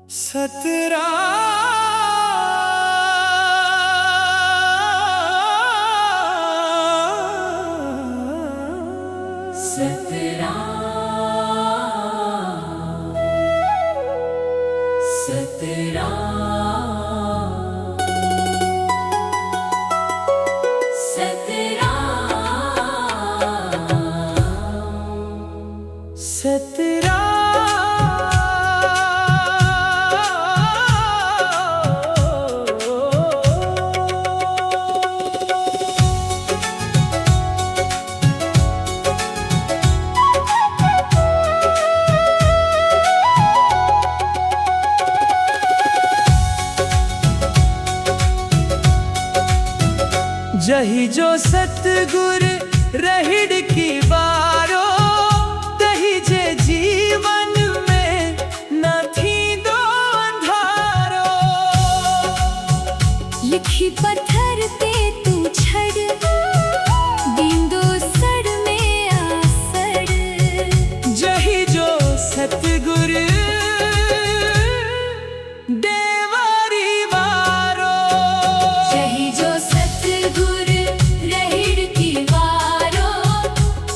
सतरा सतरा सतरा सतरा सतरा जही जो सतगुर रहिड़ की बारो तही जे जीवन में न थी दो अंधारो। लिखी पत्थर पे तू छड़ दींदो सड़ में आसड़। जही जो सतगुर देवारी वारो जही जो सतगुर रहिड़ की वारो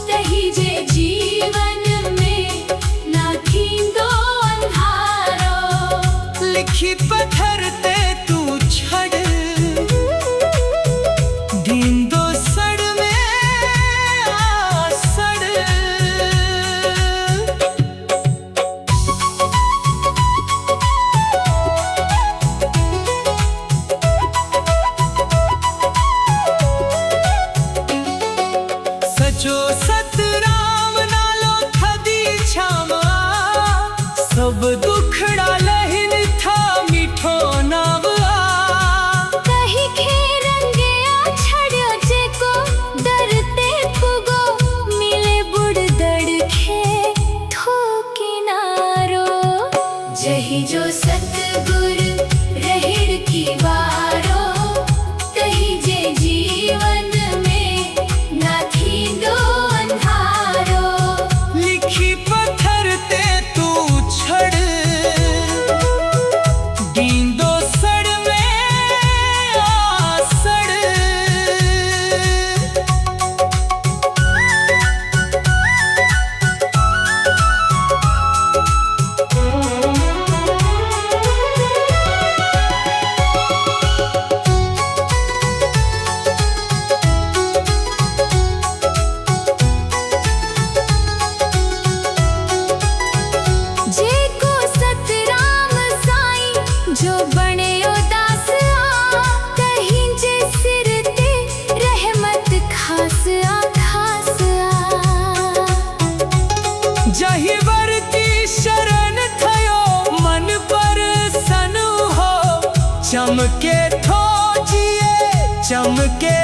तही जे जीवन में ना थींदो अंधारो। लिखी पत्थर ते तू छड़ दींदो सड़ में आसड़। सचो सतराम नालो थदी छामा सब दुखड़ा लहिन था मीठो नावा। कही खे रंगे आ छड़ियो जेको डरते पुगो मिले बुड़ दड़ खे थो किनारो। जही जो सतगुर रहिड़ की वारो तही जे जीवन में ना थींदो अंधारो। लिखी पत्थर ते तू छड़ दींदो सड़ में आसड़। जेको सतराम साईं जो बणे उदास आ तही जे सिर ते रहमत खास आ। जही वरती शरण थयो मन पर सन हो चमके थो जिए चमके